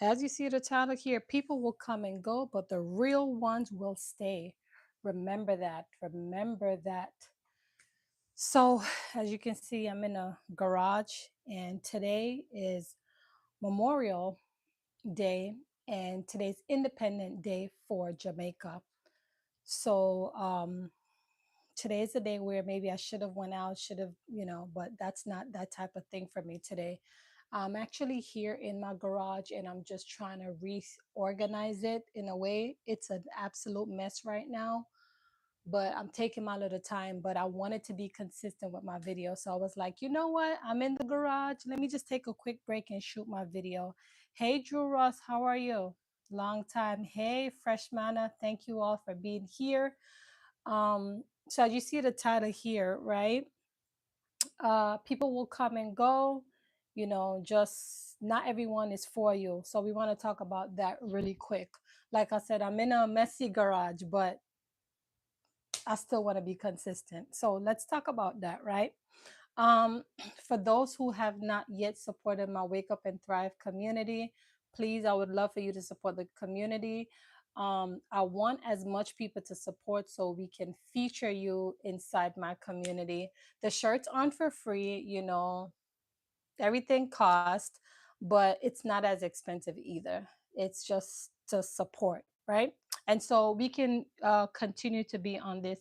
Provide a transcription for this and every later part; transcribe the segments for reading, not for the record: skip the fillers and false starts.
As you see the title here, people will come and go, but the real ones will stay. Remember that. Remember that. So, as you can see, I'm in a garage, and today is Memorial Day, and today's Independent Day for Jamaica. So, today is a day where maybe I should have went out, should have, but that's not that type of thing for me today. I'm actually here in my garage and I'm just trying to reorganize it in a way. It's an absolute mess right now, but I'm taking my little time. But I wanted to be consistent with my video. So I was like, you know what? I'm in the garage. Let me just take a quick break and shoot my video. Hey, Drew Ross, how are you? Long time. Hey, Fresh Mana, thank you all for being here. So as you see the title here, right? People will come and go, just not everyone is for you. So we want to talk about that really quick. Like I said, I'm in a messy garage, but I still want to be consistent. So let's talk about that, right? Um, for those who have not yet supported my Wake Up and Thrive community, please, I would love for you to support the community. I want as much people to support so we can feature you inside my community. The shirts aren't for free, everything costs, but it's not as expensive either. It's just to support, right? And so we can continue to be on this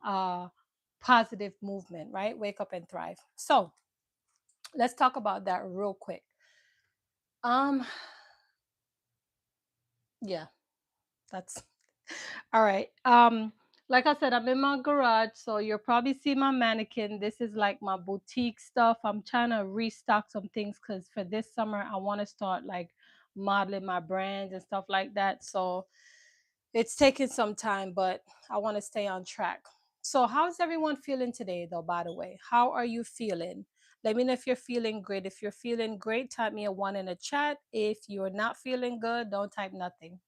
uh, positive movement, right? Wake up and thrive. So let's talk about that real quick. Um, yeah, that's all right. Like I said, I'm in my garage, so you'll probably see my mannequin. This is like my boutique stuff. I'm trying to restock some things because for this summer, I want to start like modeling my brands and stuff like that. So it's taking some time, but I want to stay on track. So, how's everyone feeling today, though, by the way? How are you feeling? Let me know if you're feeling great. If you're feeling great, type me a one in the chat. If you're not feeling good, don't type nothing.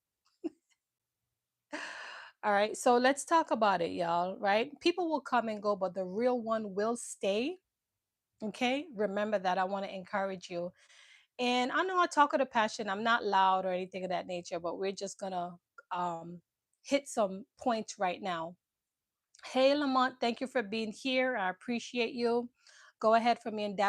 All right, so let's talk about it, y'all, right? People will come and go, but the real one will stay. Okay, remember that. I want to encourage you. And I know I talk with a passion. I'm not loud or anything of that nature, but we're just gonna um, hit some points right now. Hey, Lamont, thank you for being here. I appreciate you. Go ahead for me and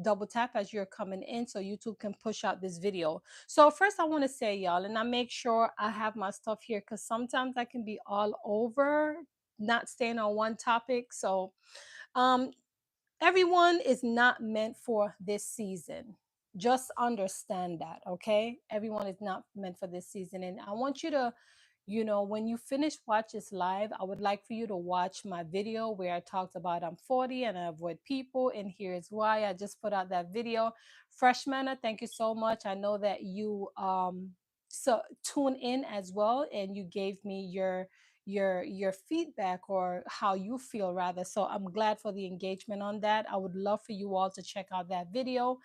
double tap as you're coming in so YouTube can push out this video. So first I want to say, y'all, and I make sure I have my stuff here because sometimes I can be all over, not staying on one topic. So um everyone is not meant for this season. Just understand that, okay? Everyone is not meant for this season. And I want you to, when you finish watch this live, I would like for you to watch my video where I talked about I'm 40 and I avoid people. And here's why. I just put out that video. Freshmana, thank you so much. I know that you so tune in as well and you gave me your feedback or how you feel rather. So I'm glad for the engagement on that. I would love for you all to check out that video.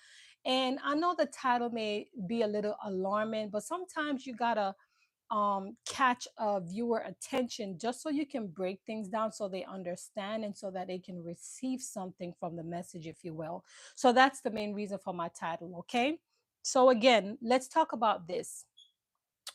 And I know the title may be a little alarming, but sometimes you gotta catch a viewer attention just so you can break things down so they understand and so that they can receive something from the message, if you will. So that's the main reason for my title. Okay, so again, let's talk about this,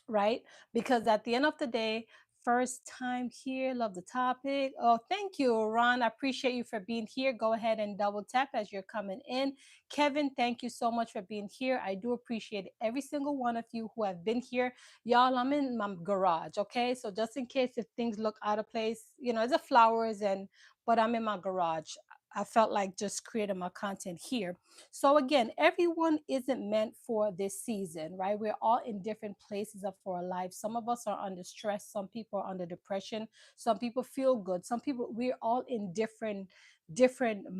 right? Because at the end of the day, first time here, love the topic. Oh, thank you, Ron. I appreciate you for being here. Go ahead and double tap as you're coming in. Kevin, thank you so much for being here. I do appreciate every single one of you who have been here. Y'all, I'm in my garage, okay? So just in case if things look out of place, it's the flowers but I'm in my garage. I felt like just creating my content here. So again, everyone isn't meant for this season, right? We're all in different places of our life. Some of us are under stress, some people are under depression, some people feel good, some people, we're all in different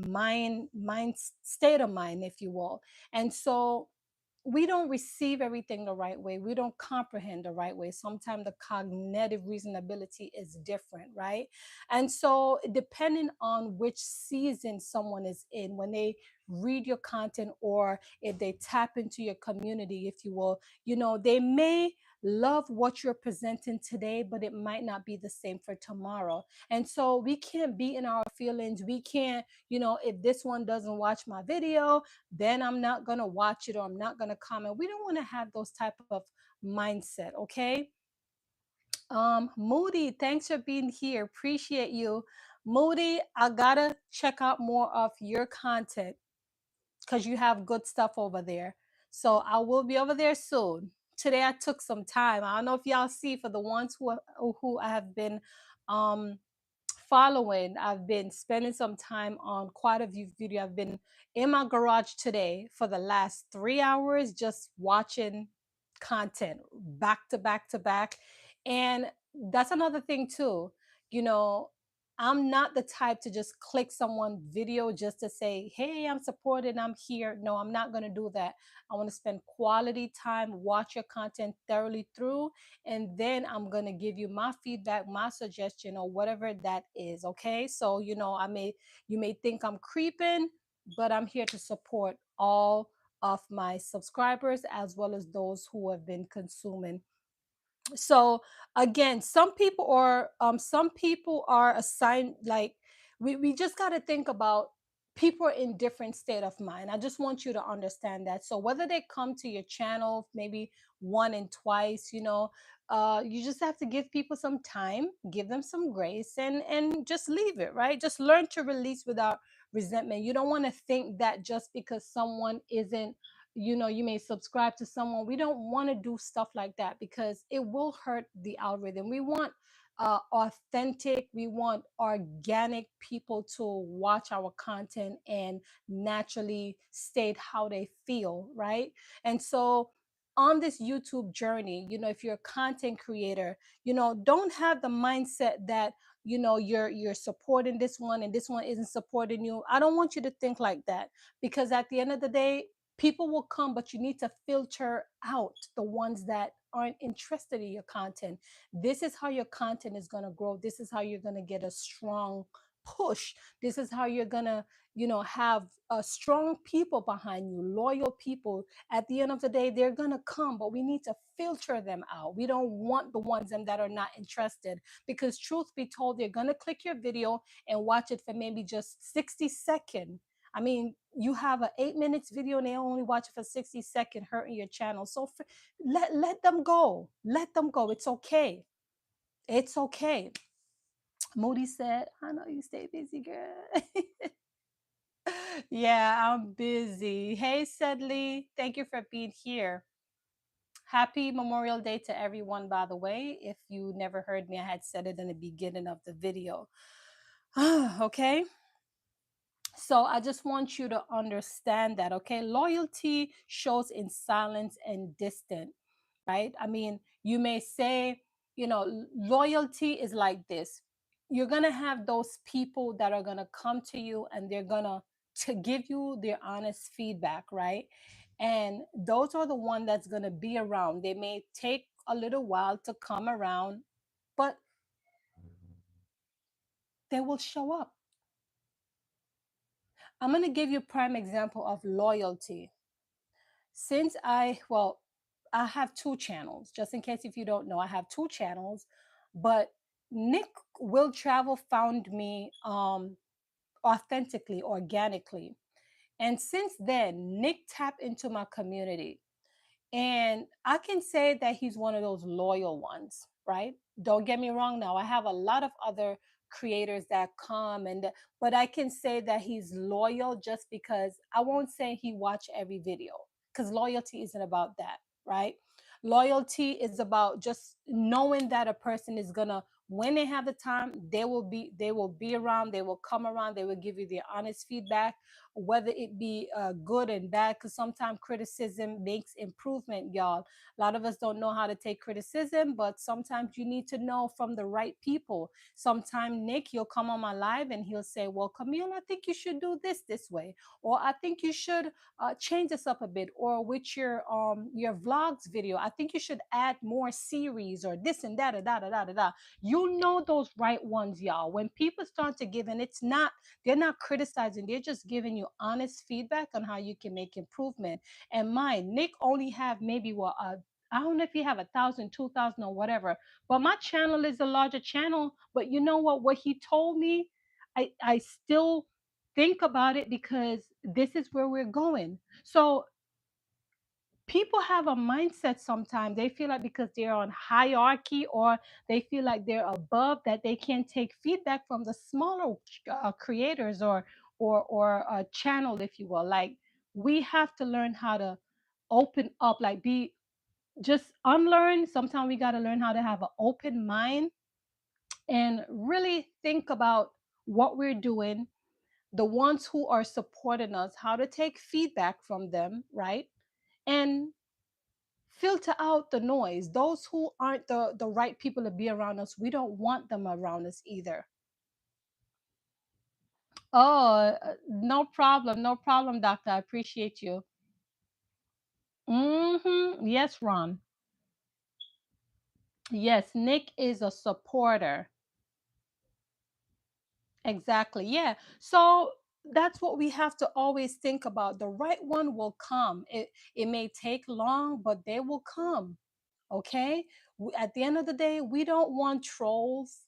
mind state of mind, if you will. And so we don't receive everything the right way. We don't comprehend the right way. Sometimes the cognitive reasonability is different, right? And so, depending on which season someone is in, when they read your content, or if they tap into your community, if you will, they may love what you're presenting today, but it might not be the same for tomorrow. And so we can't be in our feelings. We can't, if this one doesn't watch my video, then I'm not going to watch it, or I'm not going to comment. We don't want to have those type of mindset, okay? Moody, thanks for being here. Appreciate you. Moody, I gotta check out more of your content because you have good stuff over there. So I will be over there soon. Today I took some time. I don't know if y'all see, for the ones who I have been um following, I've been spending some time on quite a few video. I've been in my garage today for the last 3 hours just watching content back to back to back. And that's another thing too. You know, I'm not the type to just click someone video just to say, hey, I'm supported, I'm here. No, I'm not going to do that. I want to spend quality time, watch your content thoroughly through, and then I'm going to give you my feedback, my suggestion, or whatever that is. Okay. So, you may think I'm creeping, but I'm here to support all of my subscribers as well as those who have been consuming. So again, some people are assigned, like, we just got to think about people are in different state of mind. I just want you to understand that. So whether they come to your channel maybe one and twice, you just have to give people some time, give them some grace, and just leave it, right? Just learn to release without resentment. You don't want to think that just because someone isn't, you may subscribe to someone. We don't want to do stuff like that because it will hurt the algorithm. We want authentic, we want organic people to watch our content and naturally state how they feel, right? And so on this YouTube journey, if you're a content creator, don't have the mindset that you're supporting this one and this one isn't supporting you. I don't want you to think like that, because at the end of the day, people will come, but you need to filter out the ones that aren't interested in your content. This is how your content is going to grow. This is how you're going to get a strong push. This is how you're going to, have strong people behind you, loyal people. At the end of the day, they're going to come, but we need to filter them out. We don't want the ones that are not interested, because truth be told, they're going to click your video and watch it for maybe just 60 seconds. I mean, you have an 8 minutes video and they only watch it for 60 seconds, hurting your channel. So let them go. Let them go. It's okay. It's okay. Moody said, I know you stay busy, girl. Yeah, I'm busy. Hey, Sedley, thank you for being here. Happy Memorial Day to everyone, by the way. If you never heard me, I had said it in the beginning of the video. Okay. So I just want you to understand that, okay? Loyalty shows in silence and distant, right? I mean, you may say, loyalty is like this. You're going to have those people that are going to come to you and they're going to give you their honest feedback, right? And those are the one that's going to be around. They may take a little while to come around, but they will show up. I'm going to give you a prime example of loyalty. Since I have two channels, just in case if you don't know, I have two channels, but Nick Will Travel found me authentically, organically. And since then, Nick tapped into my community. And I can say that he's one of those loyal ones, right? Don't get me wrong now. I have a lot of other creators that come but I can say that he's loyal just because I won't say he watch every video, because loyalty isn't about that, right? Loyalty is about just knowing that a person is gonna, when they have the time, they will be around, they will come around, they will give you their honest feedback, whether it be good and bad, because sometimes criticism makes improvement, y'all. A lot of us don't know how to take criticism, but sometimes you need to know from the right people. Sometimes Nick, he'll come on my live and he'll say, well, Camille, I think you should do this way, or I think you should change this up a bit, or with your vlogs video, I think you should add more series, or this and that, or da da da da da. You know those right ones, y'all. When people start to give, and they're not criticizing, they're just giving you you honest feedback on how you can make improvement. And mine, Nick only have maybe what I don't know if you have 1,000, 2,000, or whatever, but my channel is a larger channel. But you know what? What he told me, I still think about it because this is where we're going. So people have a mindset sometimes they feel like because they're on hierarchy or they feel like they're above that they can take feedback from the smaller creators or a channel, if you will. Like, we have to learn how to open up, like be just unlearn. Sometimes we got to learn how to have an open mind and really think about what we're doing, the ones who are supporting us, how to take feedback from them, right? And filter out the noise. Those who aren't the right people to be around us, we don't want them around us either. Oh, no problem, no problem, doctor. I appreciate you. Yes, Ron. Yes, Nick is a supporter. Exactly. Yeah. So that's what we have to always think about. The right one will come. It may take long, but they will come. Okay, at the end of the day, we don't want trolls,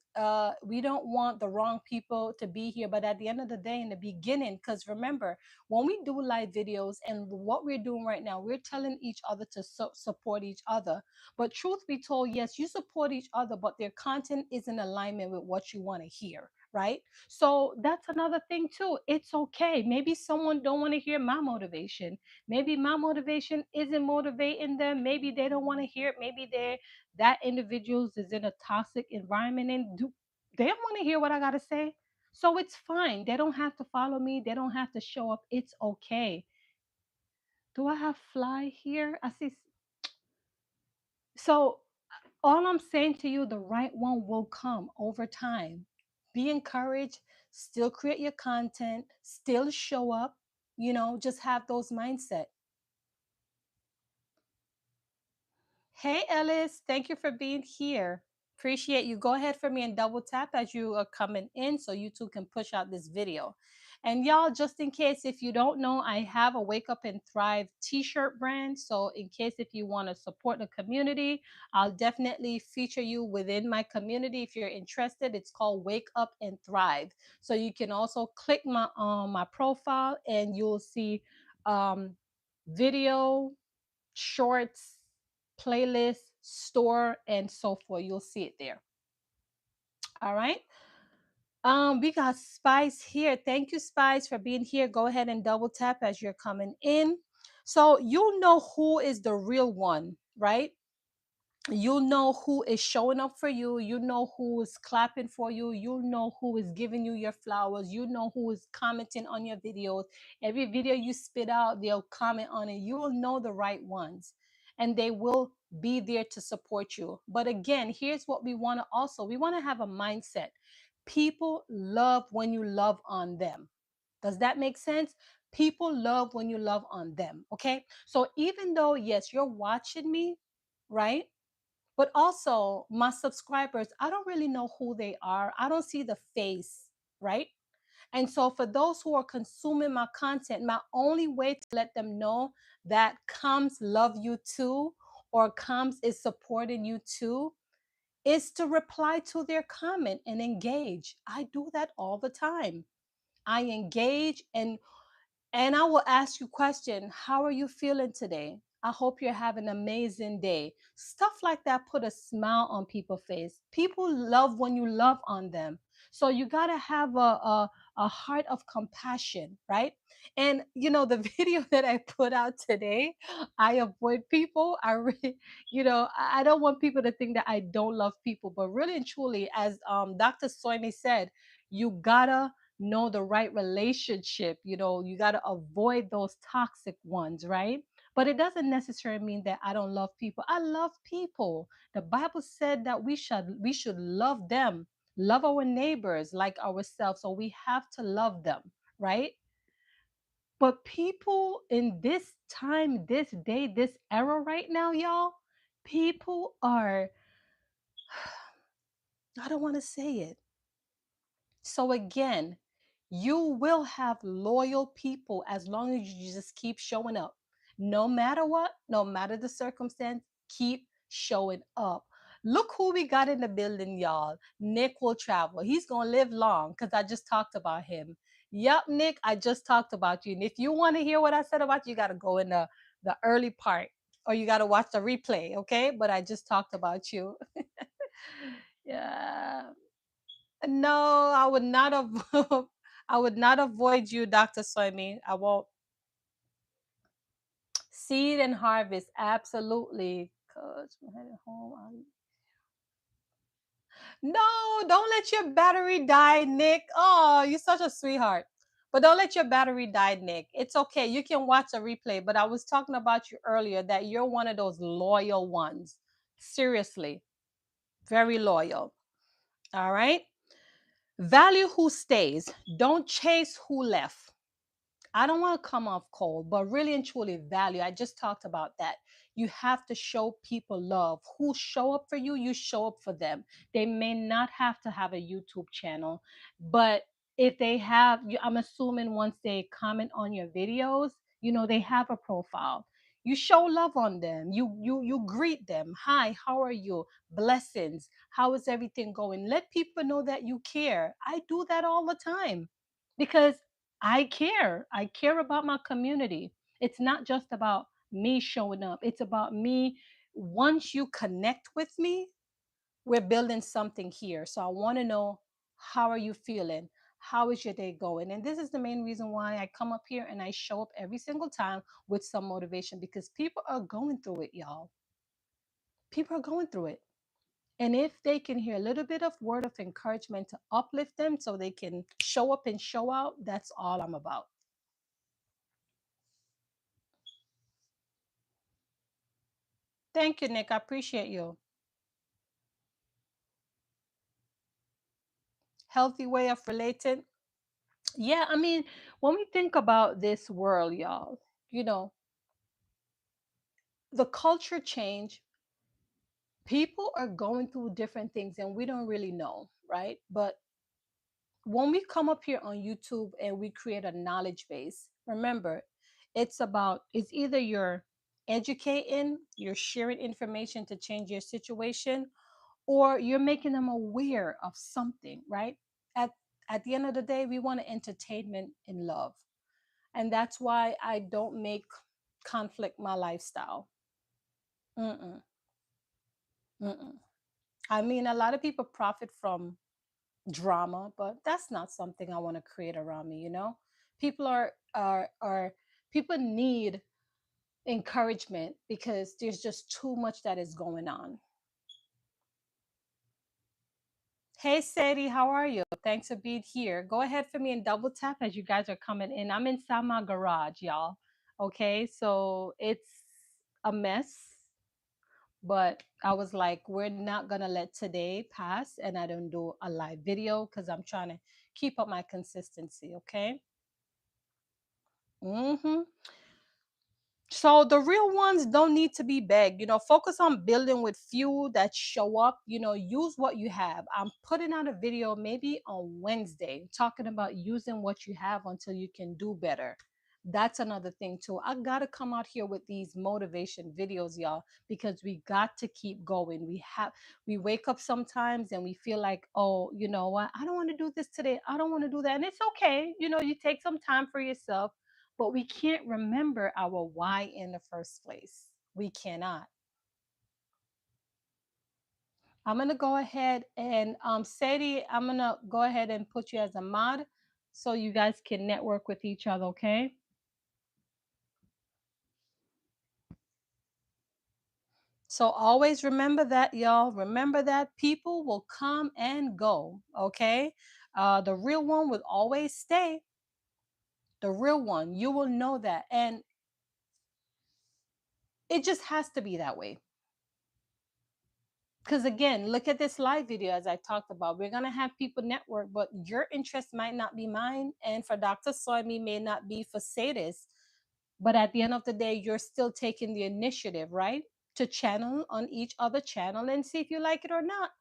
we don't want the wrong people to be here. But at the end of the day, in the beginning, because remember, when we do live videos and what we're doing right now, we're telling each other to support each other. But truth be told, yes, you support each other, but their content is in alignment with what you want to hear, right? So that's another thing too. It's okay, maybe someone don't want to hear my motivation. Maybe my motivation isn't motivating them. Maybe they don't want to hear it. Maybe that individuals is in a toxic environment and they don't want to hear what I gotta say. So it's fine. They don't have to follow me. They don't have to show up. It's okay. Do I have fly here? I see. So all I'm saying to you, the right one will come over time. Be encouraged. Still create your content. Still show up. Just have those mindset. Hey, Ellis, thank you for being here. Appreciate you. Go ahead for me and double tap as you are coming in so you two can push out this video. And y'all, just in case if you don't know, I have a Wake Up and Thrive t-shirt brand. So in case if you want to support the community, I'll definitely feature you within my community if you're interested. It's called Wake Up and Thrive. So you can also click my profile and you'll see um video, shorts, playlist, store, and so forth. You'll see it there. All right. We got Spice here. Thank you, Spice, for being here. Go ahead and double tap as you're coming in. So you'll know who is the real one, right? You'll know who is showing up for you. You know who is clapping for you. You know who is giving you your flowers. You know who is commenting on your videos. Every video you spit out, they'll comment on it. You will know the right ones, and they will be there to support you. But again, here's what we want to have a mindset. People love when you love on them. Does that make sense? People love when you love on them. Okay. So even though, yes, you're watching me, right? But also, my subscribers, I don't really know who they are. I don't see the face, right? And so, for those who are consuming my content, my only way to let them know that Comes love you too, or Comes is supporting you too, is to reply to their comment and engage. I do that all the time. I engage and I will ask you question, how are you feeling today? I hope you're having an amazing day. Stuff like that put a smile on people's face. People love when you love on them. So you got to have a heart of compassion, right? And the video that I put out today, I avoid people. I really, I don't want people to think that I don't love people, but really and truly, as Dr. Soini said, you gotta know the right relationship. You got to avoid those toxic ones, right? But it doesn't necessarily mean that I don't love people. I love people. The Bible said that we should love them, love our neighbors like ourselves. So we have to love them, right? But people in this time, this day, this era right now, y'all, people are, I don't want to say it. So again, You will have loyal people as long as you just keep showing up. No matter what, no matter the circumstance, keep showing up. Look who we got in the building, y'all. Nick will travel. He's going to live long because I just talked about him. Yep, Nick, I just talked about you. And if you want to hear what I said about you, you got to go in the early part or you got to watch the replay, okay? But I just talked about you. Yeah. No, I would not have. I would not avoid you, Dr. Soimi. I won't. Seed and harvest, absolutely. Cause we're headed home. No, don't let your battery die, Nick. Oh, you're such a sweetheart. But don't let your battery die, Nick. It's okay. You can watch a replay. But I was talking about you earlier that you're one of those loyal ones. Seriously, very loyal. All right. Value who stays. Don't chase who left. I don't want to come off cold, but really and truly value. I just talked about that. You have to show people love. Who show up for you, you show up for them. They may not have to have a YouTube channel, but if they have, I'm assuming once they comment on your videos, they have a profile. You show love on them. You greet them. Hi, how are you? Blessings. How is everything going? Let people know that you care. I do that all the time because I care. I care about my community. It's not just about me showing up. It's about me. Once you connect with me, we're building something here. So I want to know, how are you feeling? How is your day going? And this is the main reason why I come up here and I show up every single time with some motivation because people are going through it, y'all. People are going through it. And if they can hear a little bit of word of encouragement to uplift them so they can show up and show out, that's all I'm about. Thank you, Nick. I appreciate you. Healthy way of relating. Yeah, I mean, when we think about this world, y'all, you know, the culture change, people are going through different things and we don't really know, right? But when we come up here on YouTube and we create a knowledge base, remember, it's either you're educating, you're sharing information to change your situation, or you're making them aware of something, right? At the end of the day, we want entertainment and love. And that's why I don't make conflict my lifestyle. Mm-mm, mm-mm. I mean, a lot of people profit from drama, but that's not something I want to create around me. People are people need encouragement because there's just too much that is going on. Hey Sadie, how are you? Thanks for being here. Go ahead for me and double tap as you guys are coming in. I'm inside my garage, y'all. Okay, so it's a mess, but I was like, we're not gonna let today pass and I don't do a live video because I'm trying to keep up my consistency, okay? Mm-hmm. So the real ones don't need to be begged. Focus on building with few that show up. Use what you have. I'm putting out a video maybe on Wednesday talking about using what you have until you can do better. That's another thing too. I gotta come out here with these motivation videos, y'all, because we got to keep going. We wake up sometimes and we feel like, oh, you know what? I don't want to do this today. I don't want to do that. And it's okay. You take some time for yourself, but we can't remember our why in the first place. We cannot. I'm gonna go ahead and Sadie, I'm gonna go ahead and put you as a mod so you guys can network with each other, okay? So always remember that, y'all. Remember that people will come and go, okay? The real one will always stay. The real one, you will know that. And it just has to be that way. Because again, look at this live video as I talked about. We're gonna have people network, but your interest might not be mine, and for Dr. Soimi may not be for Sadis. But at the end of the day, you're still taking the initiative, right? To channel on each other channel and see if you like it or not.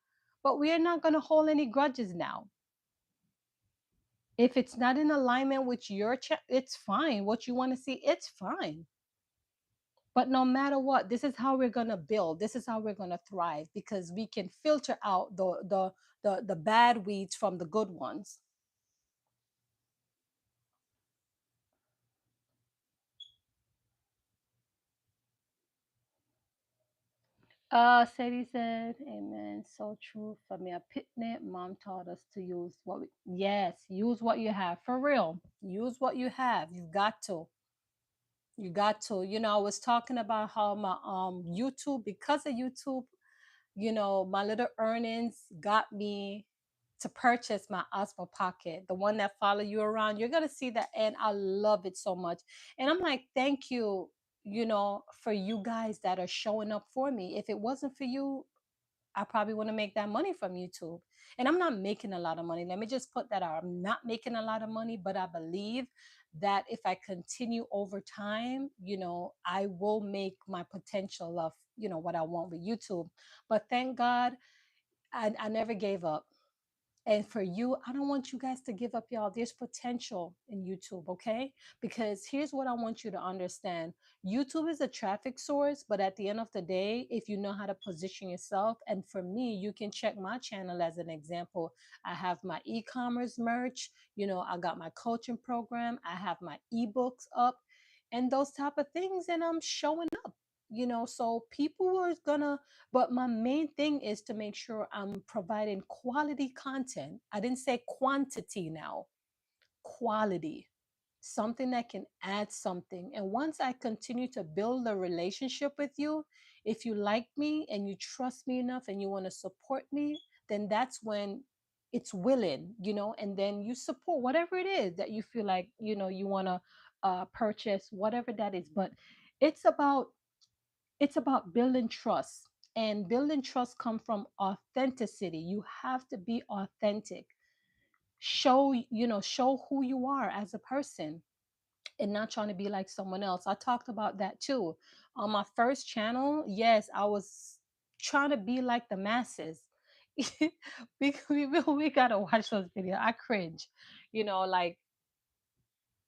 But we are not gonna hold any grudges now. If it's not in alignment with your it's fine. What you want to see, it's fine. But no matter what, this is how we're gonna build. This is how we're gonna thrive because we can filter out the bad weeds from the good ones. Sadie said, Amen. So true. For me, a picnic, mom taught us to use what we, yes, use what you have. For real. Use what you have. You've got to. You got to. I was talking about how my YouTube, because of YouTube, my little earnings got me to purchase my Osmo Pocket, the one that follow you around. You're gonna see that, and I love it so much. And I'm like, thank you, for you guys that are showing up for me. If it wasn't for you, I probably want to make that money from YouTube. And I'm not making a lot of money. Let me just put that out. I'm not making a lot of money, but I believe that if I continue over time, I will make my potential of, what I want with YouTube. But thank God I never gave up. And for you, I don't want you guys to give up, y'all. There's potential in YouTube, okay? Because here's what I want you to understand. YouTube is a traffic source, but at the end of the day, if you know how to position yourself, and for me, you can check my channel as an example. I have my e-commerce merch, I got my coaching program, I have my ebooks up, and those type of things, and I'm showing up. So people are gonna, but my main thing is to make sure I'm providing quality content. I didn't say quantity now, quality, something that can add something. And once I continue to build a relationship with you, if you like me and you trust me enough and you want to support me, then that's when it's willing, and then you support whatever it is that you feel like, you want to purchase, whatever that is. But it's about it's about building trust, and building trust come from authenticity. You have to be authentic. Show who you are as a person, and not trying to be like someone else. I talked about that too on my first channel. Yes, I was trying to be like the masses. We gotta watch those videos. I cringe. Like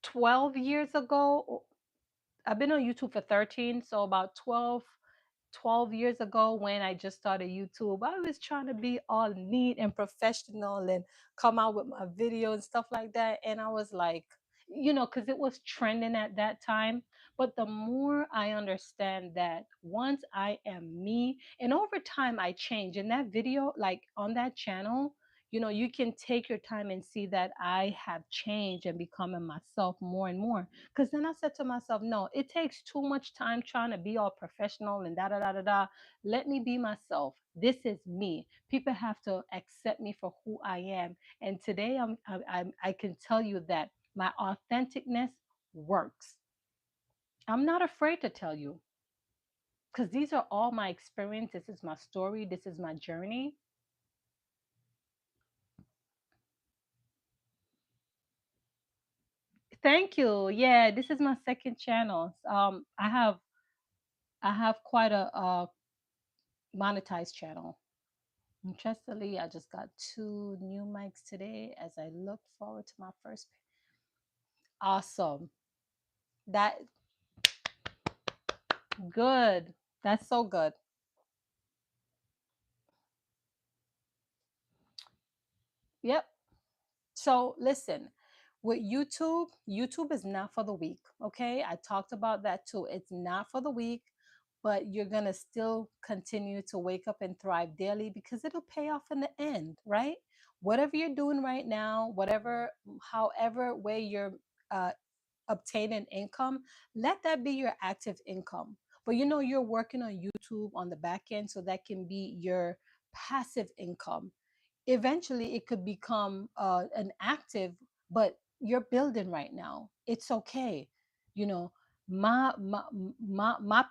12 years ago, I've been on YouTube for 13, so about 12 years ago when I just started YouTube, I was trying to be all neat and professional and come out with my video and stuff like that. And I was like, because it was trending at that time. But the more I understand that once I am me, and over time I change. In that video, like on that channel, you can take your time and see that I have changed and becoming myself more and more. Because then I said to myself, no, it takes too much time trying to be all professional and da da da da da. Let me be myself. This is me. People have to accept me for who I am. And today I can tell you that my authenticness works. I'm not afraid to tell you because these are all my experience. This is my story. This is my journey. Thank you. Yeah, this is my second channel. I have quite a monetized channel. Interestingly, I just got two new mics today as I look forward to my first. Awesome. That good. That's so good. Yep. So listen, with YouTube, YouTube is not for the weak. Okay. I talked about that too. It's not for the weak, but you're going to still continue to wake up and thrive daily because it'll pay off in the end, right? Whatever you're doing right now, however way you're uh, obtaining income, let that be your active income. But you're working on YouTube on the back end, so that can be your passive income. Eventually it could become an active, but you're building right now. It's okay. you know my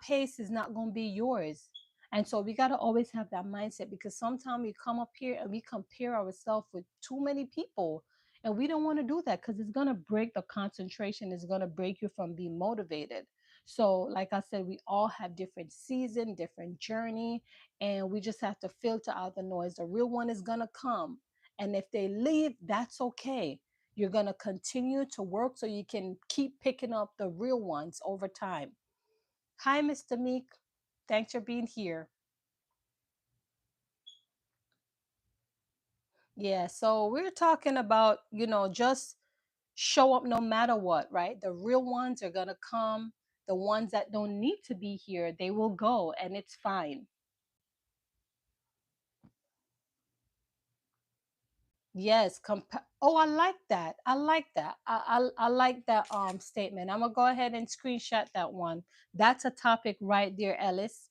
pace is not going to be yours. And so we got to always have that mindset, because sometimes we come up here and we compare ourselves with too many people, and we don't want to do that because it's going to break the concentration. It's going to break you from being motivated. So like I said, we all have different season, different journey, and we just have to filter out the noise. The real one is going to come, and if they leave, that's okay. You're going to continue to work so you can keep picking up the real ones over time. Hi, Mr. Meek. Thanks for being here. Yeah, so we're talking about, just show up no matter what, right? The real ones are going to come. The ones that don't need to be here, they will go, and it's fine. Yes, oh, I like that. I like that. I like that statement. I'm gonna go ahead and screenshot that one. That's a topic right there, Ellis.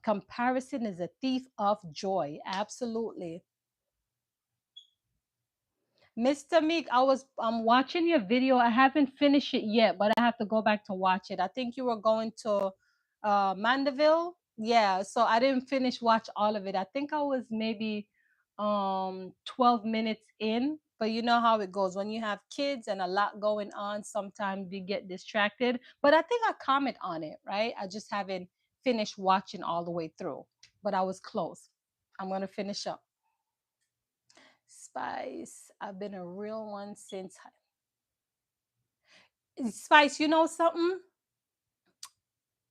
Comparison is a thief of joy. Absolutely. Mr. Meek, I'm watching your video. I haven't finished it yet, but I have to go back to watch it. I think you were going to Mandeville. Yeah, so I didn't finish watch all of it. I think I was maybe 12 minutes in, but you know how it goes when you have kids and a lot going on, sometimes you get distracted. But I think I comment on it, right? I just haven't finished watching all the way through, but I was close. I'm going to finish up. Spice. I've been a real one since Spice. You know something?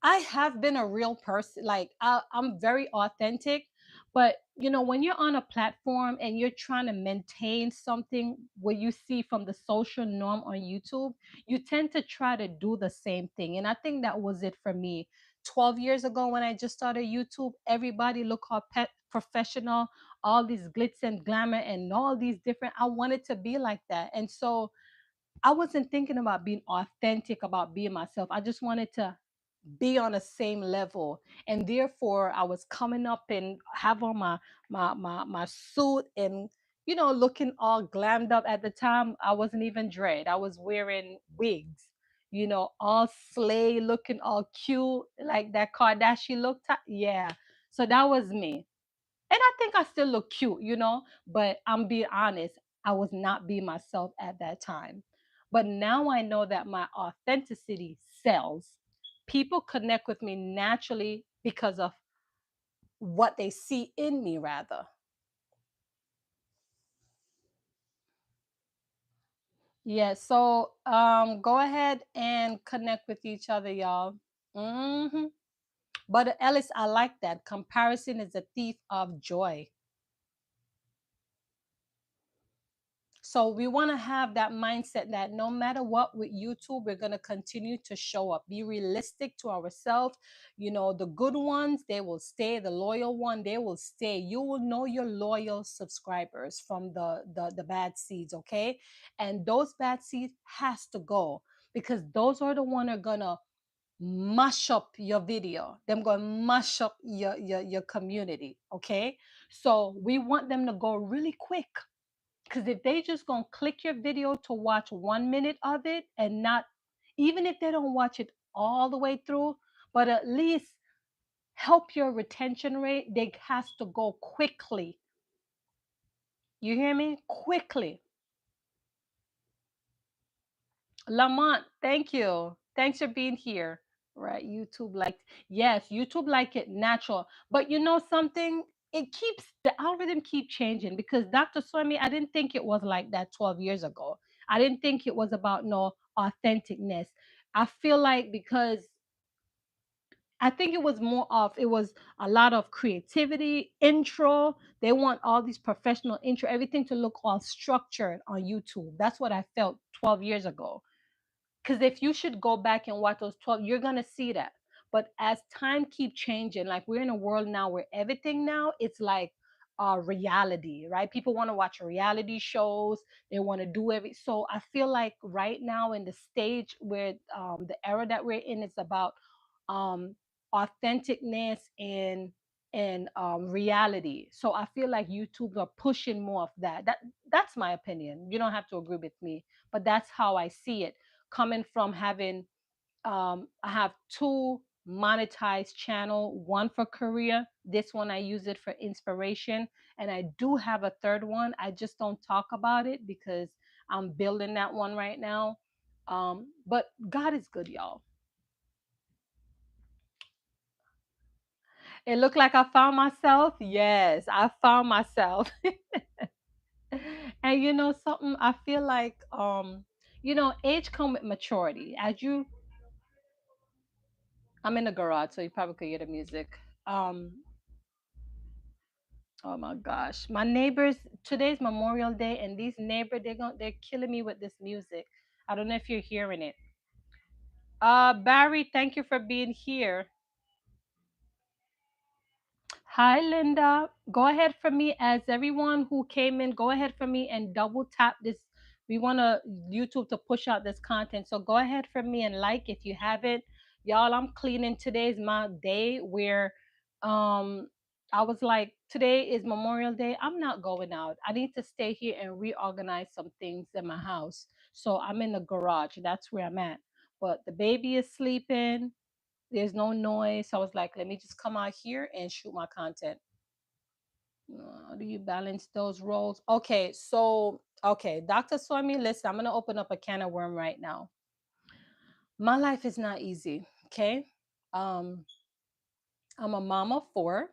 I have been a real person. Like I'm very authentic, but when you're on a platform and you're trying to maintain something what you see from the social norm on YouTube, you tend to try to do the same thing. And I think that was it for me. 12 years ago when I just started YouTube, everybody look all professional, all these glitz and glamour and all these different. I wanted to be like that. And so I wasn't thinking about being authentic, about being myself. I just wanted to be on the same level, and therefore I was coming up and have on my suit and looking all glammed up. At the time I wasn't even dread, I was wearing wigs, all slay, looking all cute like that Kardashian look. Yeah, so that was me. And I think I still look cute, but I'm being honest, I was not being myself at that time. But now I know that my authenticity sells. People connect with me naturally because of what they see in me, rather. Yeah, so go ahead and connect with each other, y'all. hmm But Ellis, I like that. Comparison is a thief of joy. So we want to have that mindset that no matter what with YouTube, we're going to continue to show up, be realistic to ourselves. The good ones, they will stay. The loyal one, they will stay. You will know your loyal subscribers from the bad seeds, okay? And those bad seeds has to go because those are the one are gonna mash up your video. Them gonna mash up your community, okay? So we want them to go really quick, because if they just gonna click your video to watch 1 minute of it and not, even if they don't watch it all the way through, but at least help your retention rate, they has to go quickly. You hear me? Quickly. Lamont, thank you. Thanks for being here. Right, YouTube like, yes, YouTube like it natural. But you know something? It keeps, the algorithm keep changing, because Dr. Swami, I didn't think it was like that 12 years ago. I didn't think it was about no authenticness. I feel like because I think it was more of, it was a lot of creativity, intro. They want all these professional intro, everything to look all structured on YouTube. That's what I felt 12 years ago. Because if you should go back and watch those 12, you're going to see that. But as time keep changing, like we're in a world now where everything now, it's like reality, right? People want to watch reality shows. They want to do every. So I feel like right now in the stage where the era that we're in, it's about um, authenticness and reality. So I feel like YouTube are pushing more of that. That's my opinion. You don't have to agree with me, but that's how I see it, coming from having I have two monetized channel, one for career. This one I use it for inspiration, and I do have a third one. I just don't talk about it because I'm building that one right now. But God is good, y'all. It looked like I found myself. Yes, I found myself. And you know something, I feel like age come with maturity. As you I'm in the garage, so you probably could hear the music. Um oh my gosh. My neighbors, today's Memorial Day, and these neighbors, they're killing me with this music. I don't know if you're hearing it. Barry, thank you for being here. Hi, Linda. Go ahead for me, as everyone who came in, go ahead for me and double tap this. We want to YouTube to push out this content. So go ahead for me and like if you haven't. Y'all, I'm cleaning. Today's my day where um I was like, today is Memorial Day. I'm not going out. I need to stay here and reorganize some things in my house. So I'm in the garage. That's where I'm at. But the baby is sleeping. There's no noise. So I was like, let me just come out here and shoot my content. How do you balance those roles? Okay, so Dr. Swami, listen, I'm gonna open up a can of worm right now. My life is not easy. Okay. Um, I'm a mom of four.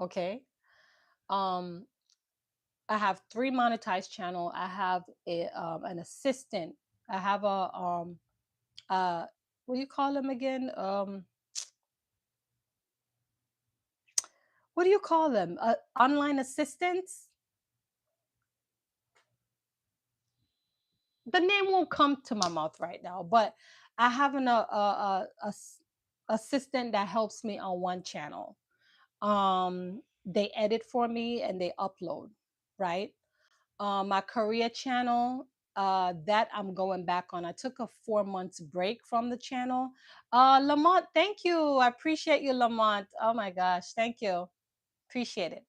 Okay. Um, I have three monetized channel. I have an assistant. I have uh what do you call them again? What do you call them? Online assistants. The name won't come to my mouth right now, but I have assistant that helps me on one channel. They edit for me and they upload, right? My career channel, that I'm going back on. I took a 4 months break from the channel. Lamont, thank you. I appreciate you, Lamont. Oh my gosh, thank you. Appreciate it.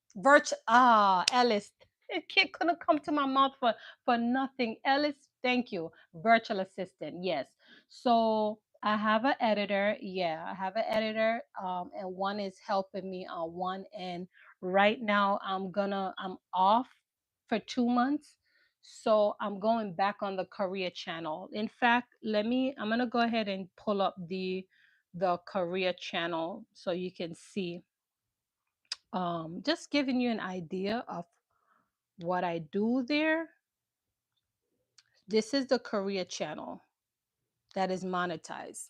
Ellis. It couldn't come to my mouth for nothing. Ellis, thank you. Virtual assistant, yes. So I have an editor. Yeah, I have an editor. And one is helping me on one. And right now I'm off for 2 months. So I'm going back on the career channel. In fact, I'm gonna go ahead and pull up the career channel so you can see, just giving you an idea of what I do there. This is the career channel that is monetized.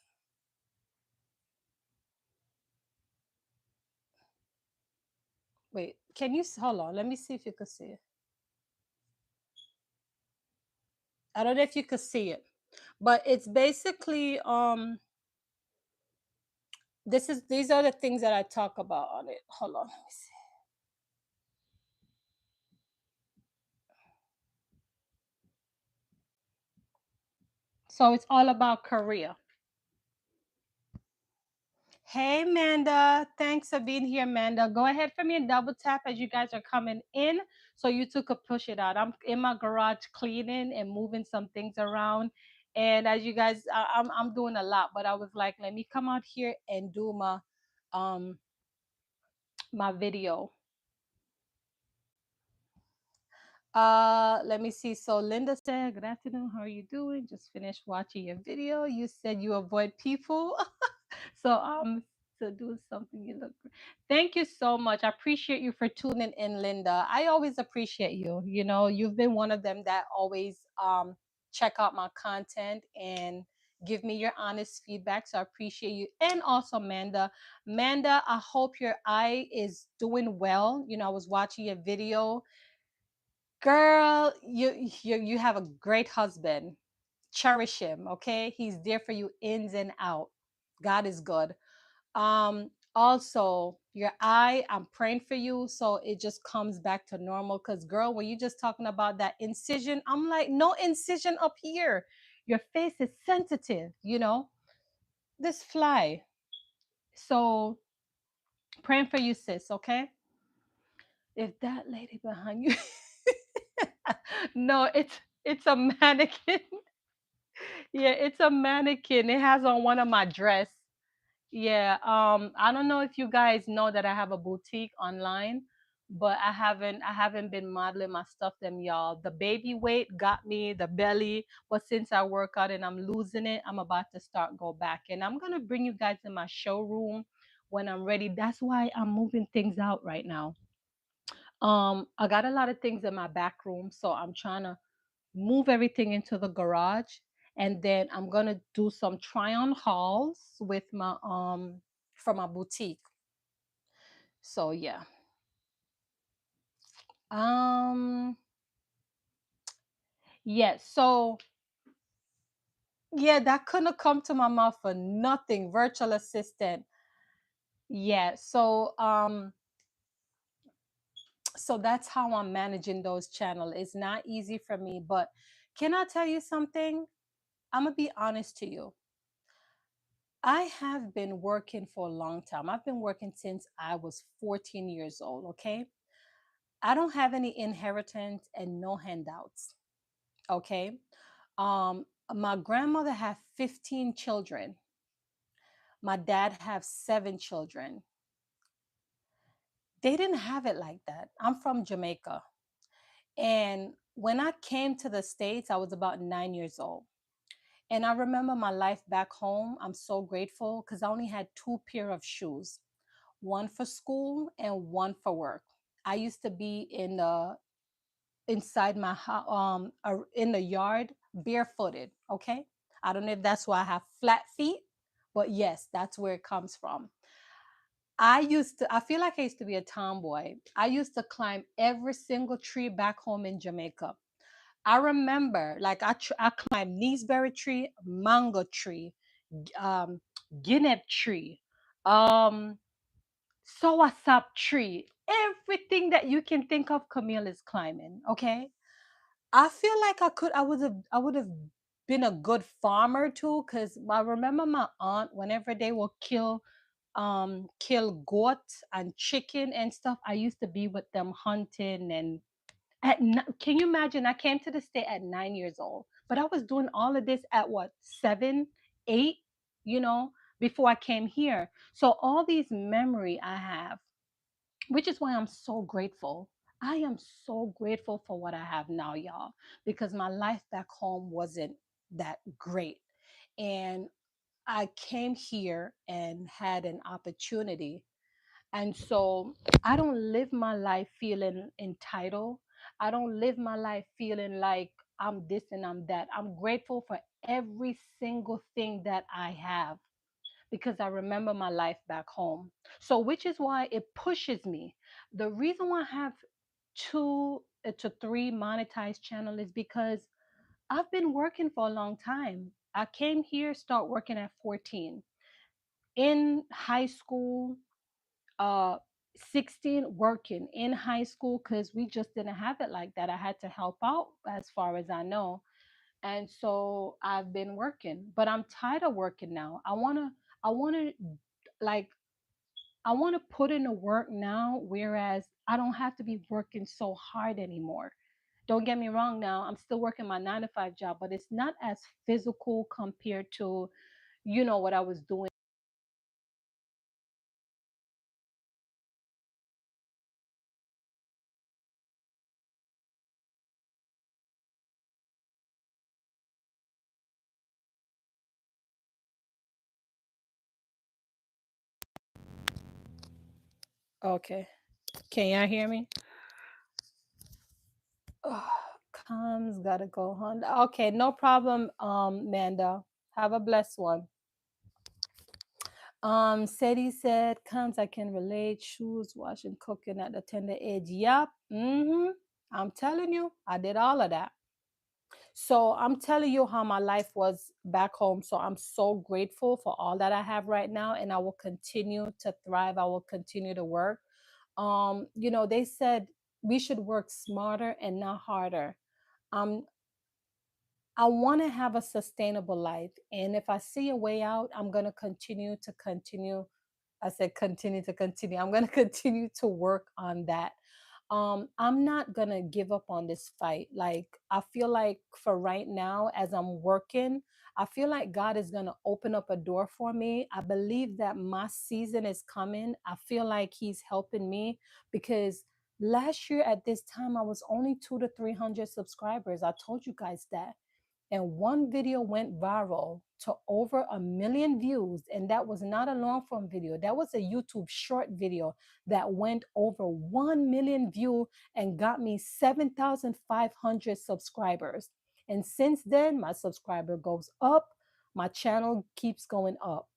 Wait, can you hold on? Let me see if you could see it. I don't know if you could see it, but it's basically these are the things that I talk about on it. Hold on, let me see. So it's all about career. Hey, Manda. Thanks for being here, Manda. Go ahead for me and double tap as you guys are coming in so you two could push it out. I'm in my garage cleaning and moving some things around. And as you guys, I'm doing a lot, but I was like, let me come out here and do um my video. Let me see. So Linda said, good afternoon. How are you doing? Just finished watching your video. You said you avoid people. So to do something you look great. Thank you so much. I appreciate you for tuning in, Linda. I always appreciate you. You know, you've been one of them that always check out my content and give me your honest feedback. So I appreciate you. And also Manda. Manda, I hope your eye is doing well. You know, I was watching your video. Girl, you have a great husband. Cherish him, okay? He's there for you ins and out. God is good. Also your eye, I'm praying for you so it just comes back to normal. Because girl, when you just talking about that incision, I'm like, no incision up here. Your face is sensitive, this fly. So praying for you, sis, okay? If that lady behind you no, it's a mannequin. Yeah, it's a mannequin. It has on one of my dress. Yeah, I don't know if you guys know that I have a boutique online, but I haven't been modeling my stuff them, y'all. The baby weight got me, the belly, but since I work out and I'm losing it, I'm about to start go back. And I'm gonna bring you guys in my showroom when I'm ready. That's why I'm moving things out right now. I got a lot of things in my back room, so I'm trying to move everything into the garage, and then I'm gonna do some try on hauls with my from my boutique. So yeah. Um yeah, so yeah, that couldn't have come to my mouth for nothing. Virtual assistant. Yeah. So that's how I'm managing those channels. It's not easy for me, but can I tell you something? I'm gonna be honest to you. I have been working for a long time. I've been working since I was 14 years old, okay? I don't have any inheritance and no handouts, okay? My grandmother had 15 children. My dad have 7 children. They didn't have it like that. I'm from Jamaica. And when I came to the States, I was about 9 years old. And I remember my life back home. I'm so grateful because I only had two pair of shoes, one for school and one for work. I used to be in the inside my in the yard barefooted. Okay, I don't know if that's why I have flat feet, but yes, that's where it comes from. I feel like I used to be a tomboy. I used to climb every single tree back home in Jamaica. I remember, like, I climbed Neesberry tree, mango tree, um, guinea tree, um, soursop tree, everything that you can think of, Camille is climbing. Okay, I feel like I would have been a good farmer too, because I remember my aunt whenever they will kill goat and chicken and stuff. I used to be with them hunting and can you imagine? I came to the state at 9 years old, but I was doing all of this at what, 7, 8, you know, before I came here. So all these memory I have, which is why I'm so grateful. I am so grateful for what I have now, y'all, because my life back home wasn't that great. And I came here and had an opportunity, and so I don't live my life feeling entitled. I don't live my life feeling like I'm this and I'm that. I'm grateful for every single thing that I have because I remember my life back home. So, which is why it pushes me. The reason why I have 2 to 3 monetized channel is because I've been working for a long time. I came here, start working at 14. In high school, uh 16 working in high school because we just didn't have it like that. I had to help out as far as I know. And so I've been working, but I'm tired of working now. I want to like I want to put in the work now, whereas I don't have to be working so hard anymore. Don't get me wrong, now I'm still working my 9 to 5 job, but it's not as physical compared to what I was doing. Okay, can y'all hear me? Oh, comes gotta go Honda. Okay, no problem, Manda. Have a blessed one. Seti said, comes I can relate, shoes, washing, cooking at the tender age. Yup. Mm-hmm. I'm telling you, I did all of that. So I'm telling you how my life was back home. So I'm so grateful for all that I have right now, and I will continue to thrive. I will continue to work. They said we should work smarter and not harder. Um, I want to have a sustainable life. And if I see a way out, I'm going to continue. I said, continue to continue. I'm going to continue to work on that. I'm not going to give up on this fight. Like, I feel like for right now, as I'm working, I feel like God is going to open up a door for me. I believe that my season is coming. I feel like He's helping me because last year at this time, I was only 2 to 300 subscribers. I told you guys that. And one video went viral to over 1 million views. And that was not a long form video. That was a YouTube short video that went over 1 million view and got me 7,500 subscribers. And since then, my subscriber goes up, my channel keeps going up.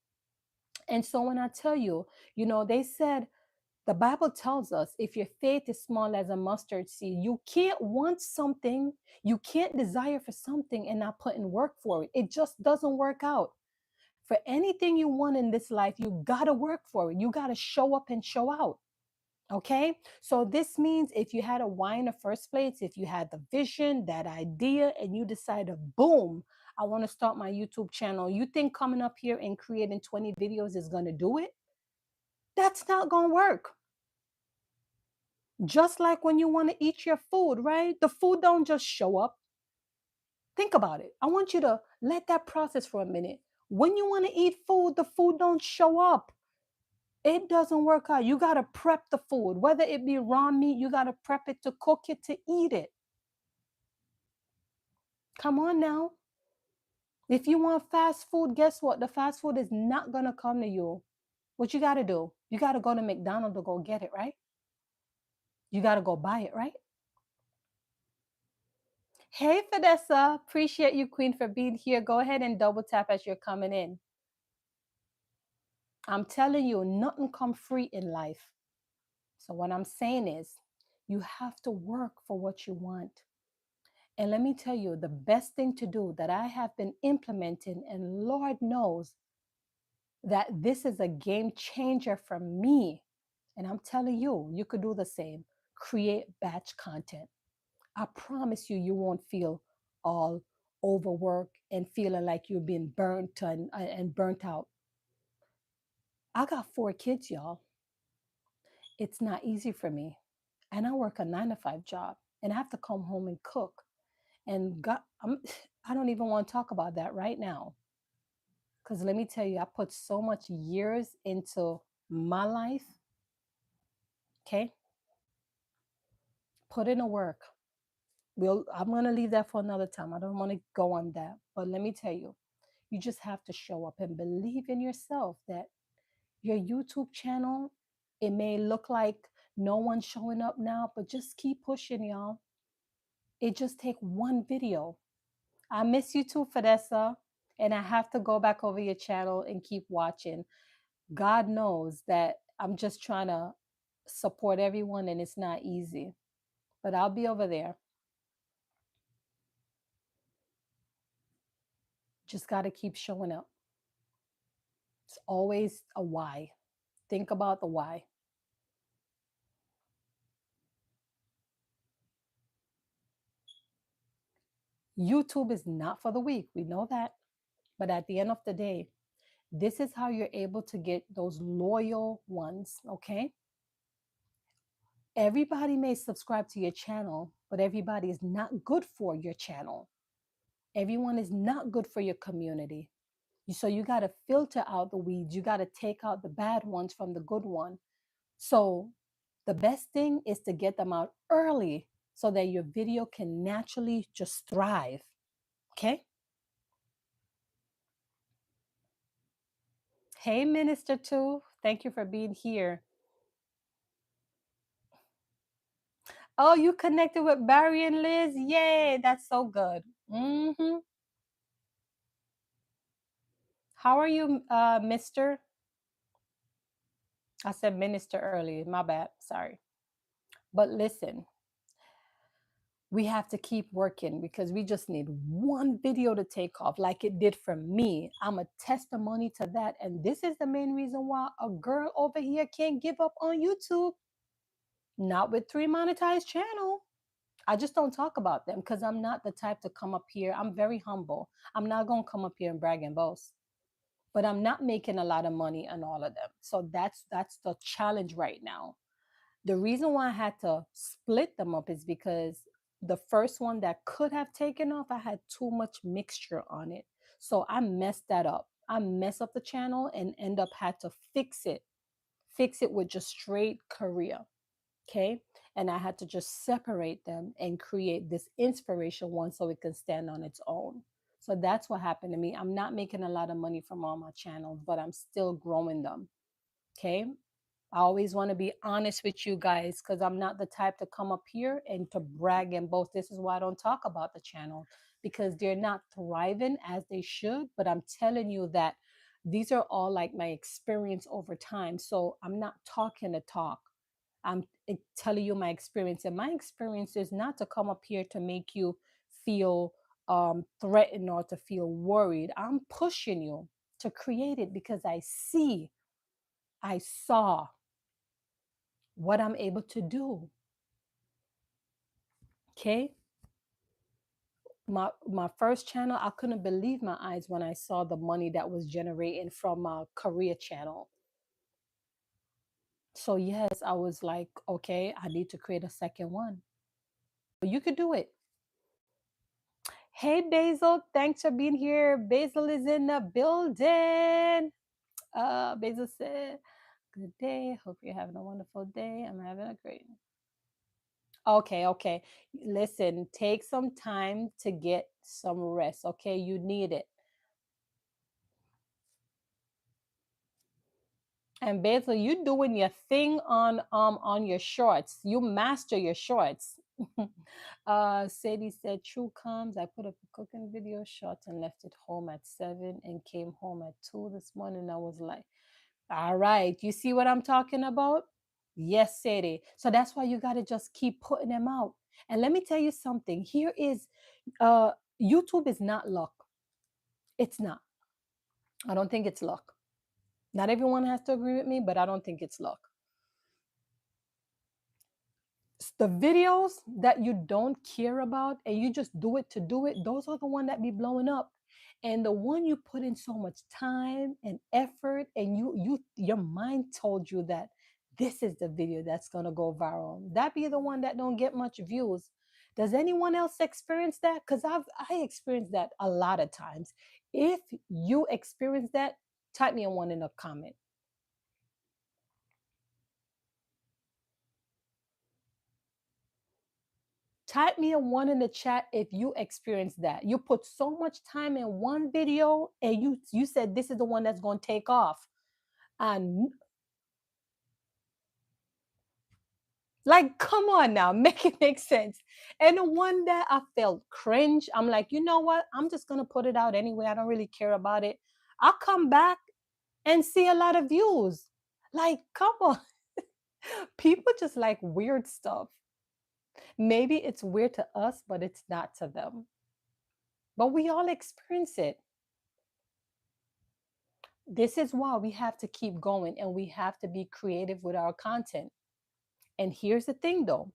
And so when I tell you, they said, the Bible tells us if your faith is small as a mustard seed, you can't want something, you can't desire for something and not put in work for it. It just doesn't work out. For anything you want in this life, you got to work for it. You got to show up and show out. Okay. So this means if you had a why in the first place, if you had the vision, that idea, and you decided, boom, I want to start my YouTube channel, you think coming up here and creating 20 videos is going to do it? That's not going to work. Just like when you want to eat your food, right? The food don't just show up. Think about it. I want you to let that process for a minute. When you want to eat food, the food don't show up. It doesn't work out. You got to prep the food. Whether it be raw meat, you got to prep it to cook it to eat it. Come on now. If you want fast food, guess what? The fast food is not going to come to you. What you got to do? You got to go to McDonald's to go get it, right? You got to go buy it, right? Hey, Fidessa. Appreciate you, Queen, for being here. Go ahead and double tap as you're coming in. I'm telling you, nothing come free in life. So what I'm saying is, you have to work for what you want. And let me tell you, the best thing to do that I have been implementing, and Lord knows that this is a game changer for me. And I'm telling you, you could do the same. Create batch content. I promise you, you won't feel all overworked and feeling like you're being burnt and burnt out. I got 4 kids, y'all. It's not easy for me. And I work a 9 to 5 job and I have to come home and cook. And God, I don't even want to talk about that right now. Because let me tell you, I put so much years into my life. Okay. Put in the work. I'm going to leave that for another time. I don't want to go on that. But let me tell you, you just have to show up and believe in yourself that your YouTube channel, it may look like no one's showing up now, but just keep pushing, y'all. It just take one video. I miss you too, Fidessa. And I have to go back over your channel and keep watching. God knows that I'm just trying to support everyone and it's not easy. But I'll be over there. Just got to keep showing up. It's always a why. Think about the why. YouTube is not for the weak. We know that. But at the end of the day, this is how you're able to get those loyal ones, okay? Everybody may subscribe to your channel, but everybody is not good for your channel. Everyone is not good for your community. So you got to filter out the weeds. You got to take out the bad ones from the good one. So the best thing is to get them out early so that your video can naturally just thrive. Okay? Hey, Minister 2. Thank you for being here. Oh, you connected with Barry and Liz? Yay, that's so good. How are you, Mister? I said minister early. My bad. Sorry. But listen, we have to keep working because we just need one video to take off like it did for me. I'm a testimony to that. And this is the main reason why a girl over here can't give up on YouTube. Not with 3 monetized channel. I just don't talk about them because I'm not the type to come up here. I'm very humble. I'm not going to come up here and brag and boast. But I'm not making a lot of money on all of them. So that's the challenge right now. The reason why I had to split them up is because the first one that could have taken off, I had too much mixture on it. So I messed that up. I messed up the channel and end up had to fix it with just straight Korea. Okay. And I had to just separate them and create this inspiration one so it can stand on its own. So that's what happened to me. I'm not making a lot of money from all my channels, but I'm still growing them. Okay. I always want to be honest with you guys because I'm not the type to come up here and to brag and boast. This is why I don't talk about the channel because they're not thriving as they should. But I'm telling you that these are all like my experience over time. So I'm not talking to talk. I'm telling you my experience. And my experience is not to come up here to make you feel threatened or to feel worried. I'm pushing you to create it because I saw what I'm able to do. Okay. My first channel, I couldn't believe my eyes when I saw the money that was generating from my Korea channel. So yes, I was like, okay, I need to create a second one. You could do it. Hey Basil, thanks for being here. Basil is in the building. Basil said, good day. Hope you're having a wonderful day. I'm having a great. Okay, okay. Listen, take some time to get some rest. Okay, you need it. And Basil, you doing your thing on your shorts. You master your shorts. Sadie said, "True comes. I put up a cooking video short and left it home at 7 and came home at 2 this morning. I was like, all right, you see what I'm talking about? Yes, Sadie. So that's why you gotta just keep putting them out. And let me tell you something. Here is uh YouTube is not luck. It's not. I don't think it's luck. Not everyone has to agree with me, but I don't think it's luck. The videos that you don't care about and you just do it to do it, those are the one that be blowing up. And the one you put in so much time and effort and your mind told you that this is the video that's going to go viral, that be the one that don't get much views. Does anyone else experience that? Because I experienced that a lot of times. If you experience that, type me a one in a comment. Type me a one in the chat if you experienced that. You put so much time in one video and you said this is the one that's going to take off. And like, come on now, make it make sense. And the one that I felt cringe, I'm like, you know what? I'm just going to put it out anyway. I don't really care about it. I'll come back and see a lot of views. Like, come on. People just like weird stuff. Maybe it's weird to us, but it's not to them. But we all experience it. This is why we have to keep going and we have to be creative with our content. And here's the thing though,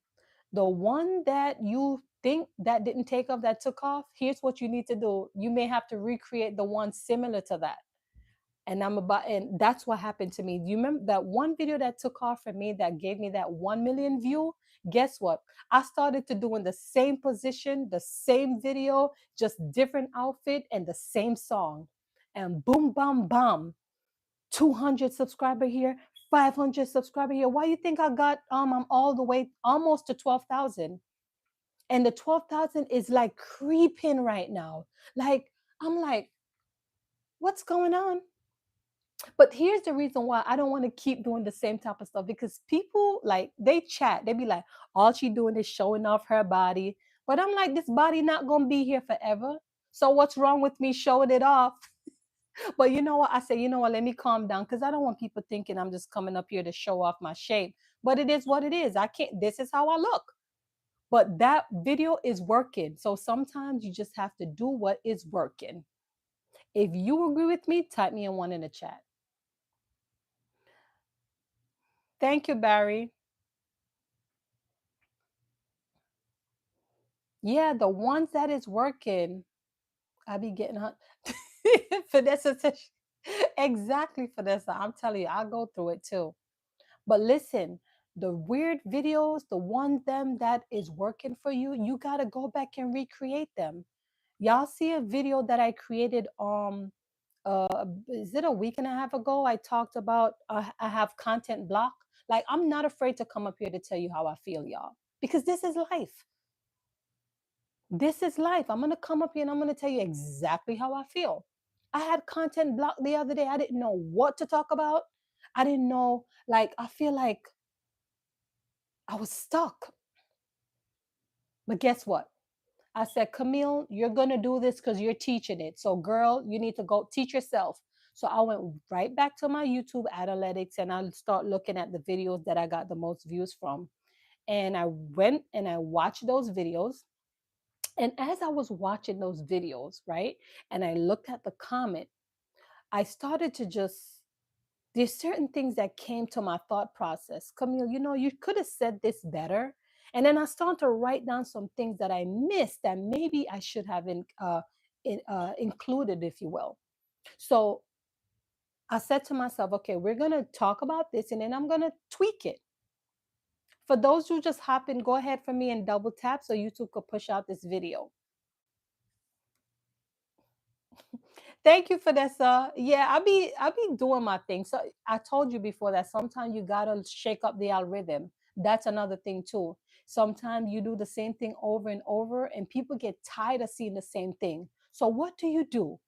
the one that you think that didn't take off, that took off, here's what you need to do. You may have to recreate the one similar to that. And that's what happened to me. Do you remember that one video that took off for me that gave me that 1 million view? Guess what? I started to do in the same position, the same video, just different outfit and the same song. And boom, bam, bam, 200 subscriber here, 500 subscriber here. Why you think I got I'm all the way almost to 12,000? And the 12,000 is like creeping right now. Like I'm like, what's going on? But here's the reason why I don't want to keep doing the same type of stuff, because people like they chat, they be like, all she doing is showing off her body. But I'm like, this body not gonna be here forever. So what's wrong with me showing it off? But you know what? I say, you know what? Let me calm down because I don't want people thinking I'm just coming up here to show off my shape. But it is what it is. I can't, this is how I look. But that video is working. So sometimes you just have to do what is working. If you agree with me, type me a one in the chat. Thank you, Barry. Yeah, the ones that is working, I be getting hot. Vanessa says, exactly, Vanessa. I'm telling you, I go through it too. But listen, the weird videos, the ones them that is working for you, you gotta go back and recreate them. Y'all see a video that I created is it a week and a half ago? I talked about I have content block. Like I'm not afraid to come up here to tell you how I feel, y'all, because this is life. This is life. I'm going to come up here and I'm going to tell you exactly how I feel. I had content block the other day. I didn't know what to talk about. I didn't know, like, I feel like I was stuck. But guess what? I said, Camille, you're going to do this because you're teaching it. So, girl, you need to go teach yourself. So, I went right back to my YouTube analytics and I start looking at the videos that I got the most views from. And I went and I watched those videos. And as I was watching those videos, right, and I looked at the comment, I started to just, there's certain things that came to my thought process. Camille, you could have said this better. And then I started to write down some things that I missed that maybe I should have included, if you will. So I said to myself, okay, we're going to talk about this and then I'm going to tweak it. For those who just hop in, go ahead for me and double tap so YouTube could push out this video. Thank you for that, sir. Yeah, I be doing my thing. So I told you before that sometimes you gotta shake up the algorithm. That's another thing too. Sometimes you do the same thing over and over, and people get tired of seeing the same thing. So what do you do?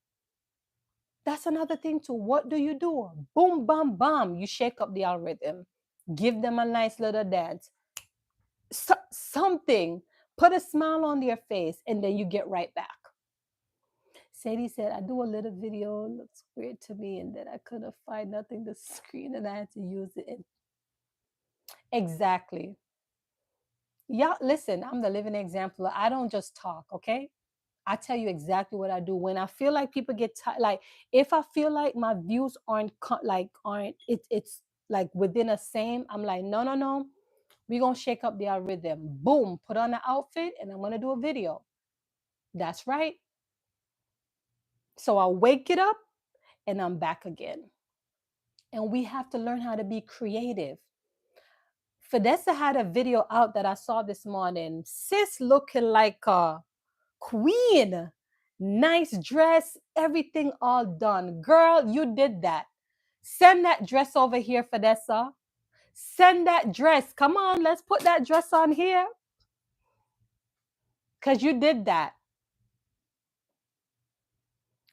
That's another thing too. What do you do? Boom, bam, bam. You shake up the algorithm. Give them a nice little dance. Something. Put a smile on their face, and then you get right back. Sadie said, I do a little video, looks weird to me, and then I couldn't find nothing to screen and I had to use it. Exactly. Yeah, listen, I'm the living example. I don't just talk, okay? I tell you exactly what I do. When I feel like people get tired, like if I feel like my views aren't it's like within a same, I'm like, no, no, no. We're gonna shake up the algorithm. Boom, put on the outfit and I'm gonna do a video. That's right. So I wake it up and I'm back again. And we have to learn how to be creative. Fidessa had a video out that I saw this morning. Sis looking like a queen. Nice dress, everything all done. Girl, you did that. Send that dress over here, Fidessa. Send that dress. Come on, let's put that dress on here. Because you did that.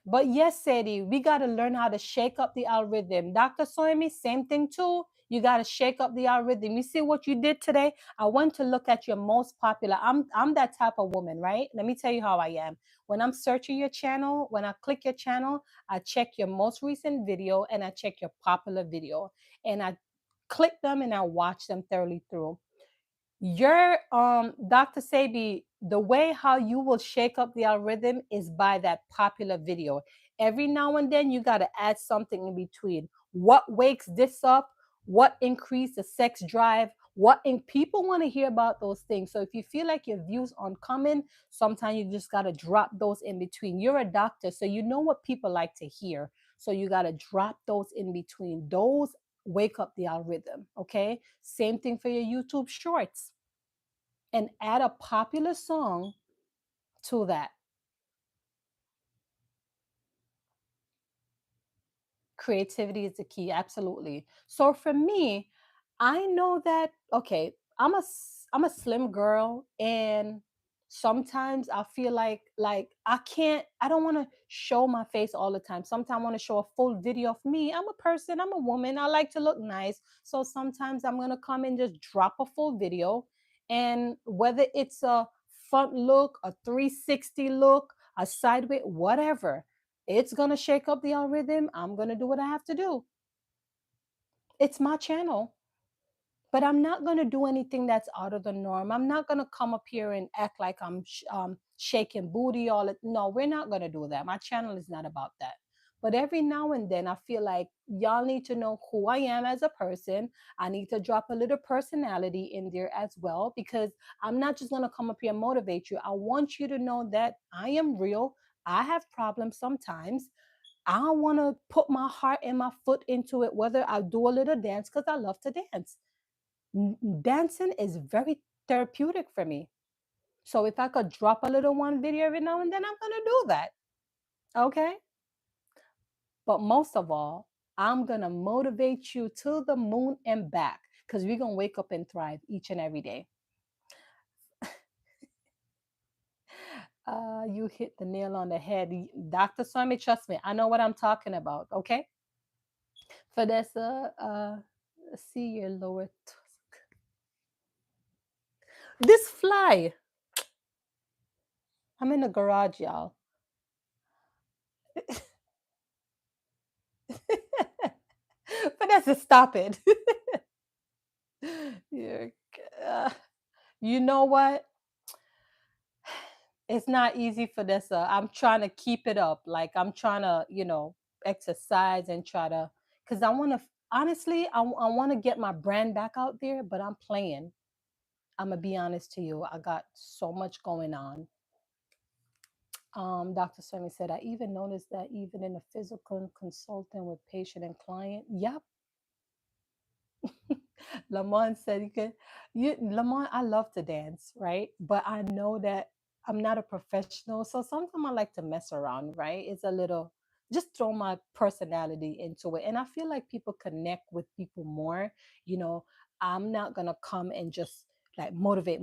But yes, Sadie, we got to learn how to shake up the algorithm. Dr. Soimi, same thing too. You got to shake up the algorithm. You see what you did today? I want to look at your most popular. I'm that type of woman, right? Let me tell you how I am. When I'm searching your channel, when I click your channel, I check your most recent video and I check your popular video. And I click them and I watch them thoroughly through. Your Dr. Sabi, the way how you will shake up the algorithm is by that popular video. Every now and then you got to add something in between. What wakes this up? What increase the sex drive? What in people want to hear about those things. So if you feel like your views aren't coming, sometimes you just got to drop those in between. You're a doctor, so you know what people like to hear. So you got to drop those in between. Those wake up the algorithm. Okay. Same thing for your YouTube shorts and add a popular song to that. Creativity is the key, absolutely. So for me, I know that okay, I'm a slim girl and sometimes I feel like I don't want to show my face all the time. Sometimes I want to show a full video of me. I'm a person, I'm a woman. I like to look nice. So sometimes I'm going to come and just drop a full video and whether it's a front look, a 360 look, a sideways, whatever, it's going to shake up the algorithm. I'm going to do what I have to do. It's my channel, but I'm not going to do anything that's out of the norm. I'm not going to come up here and act like I'm shaking booty all it. No, we're not going to do that. My channel is not about that. But every now and then, I feel like y'all need to know who I am as a person. I need to drop a little personality in there as well because I'm not just going to come up here and motivate you. I want you to know that I am real. I have problems sometimes. I want to put my heart and my foot into it, whether I do a little dance because I love to dance. Dancing is very therapeutic for me. So if I could drop a little one video every now and then, I'm going to do that. Okay. But most of all, I'm going to motivate you to the moon and back because we're going to wake up and thrive each and every day. You hit the nail on the head. Dr. Swami, trust me, I know what I'm talking about. Okay. Vanessa, see your lower. This fly. I'm in the garage, y'all. Vanessa, stop it. You're, uh, you know what? It's not easy for this. I'm trying to keep it up. Like I'm trying to, exercise and try to, because I want to, honestly, I want to get my brand back out there, but I'm playing. I'm going to be honest to you. I got so much going on. Dr. Swami said, I even noticed that even in a physical consulting with patient and client. Yep. Lamont said Lamont, I love to dance, right? But I know that I'm not a professional. So sometimes I like to mess around, right? It's a little just throw my personality into it. And I feel like people connect with people more. You know, I'm not gonna come and just like motivate.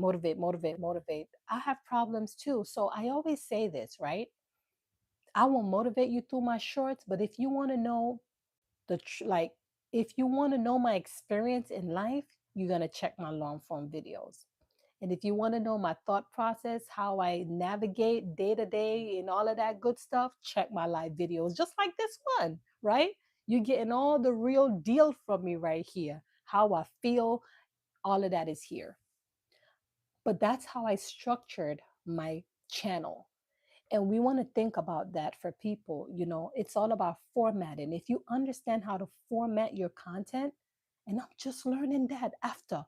I have problems too. So I always say this, right? I will motivate you through my shorts, but if you want to know like if you want to know my experience in life, you're going to check my long form videos. And if you want to know my thought process, how I navigate day to day and all of that good stuff, check my live videos just like this one, right? You're getting all the real deal from me right here. How I feel, all of that is here. But that's how I structured my channel. And we want to think about that for people. It's all about formatting. If you understand how to format your content, and I'm just learning that after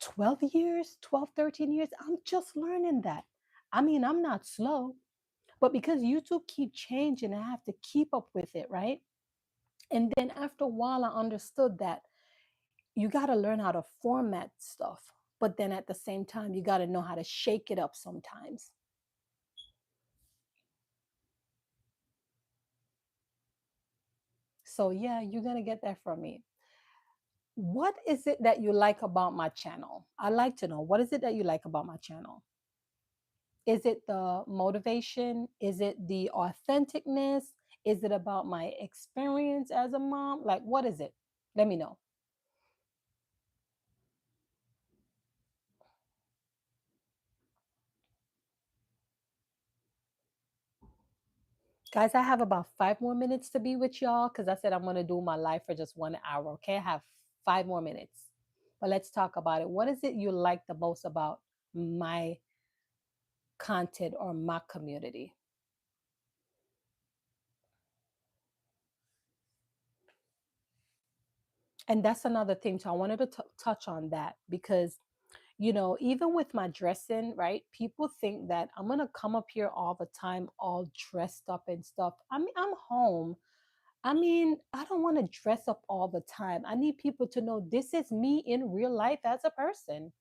12 years, 12, 13 years, I'm just learning that. I mean, I'm not slow, but because YouTube keep changing, I have to keep up with it, right? And then after a while, I understood that you got to learn how to format stuff, but then at the same time, you got to know how to shake it up sometimes. So yeah, you're gonna get that from me. What is it that you like about my channel? I like to know, what is it that you like about my channel? Is it the motivation? Is it the authenticness? Is it about my experience as a mom? Like, what is it? Let me know. Guys, I have about 5 more minutes to be with y'all because I said I'm going to do my live for just 1 hour. Okay. I have 5 more minutes. But let's talk about it. What is it you like the most about my content or my community? And that's another thing too. I wanted to touch on that because even with my dressing, right? People think that I'm gonna come up here all the time, all dressed up and stuff. I mean, I'm home. I mean, I don't want to dress up all the time. I need people to know this is me in real life as a person.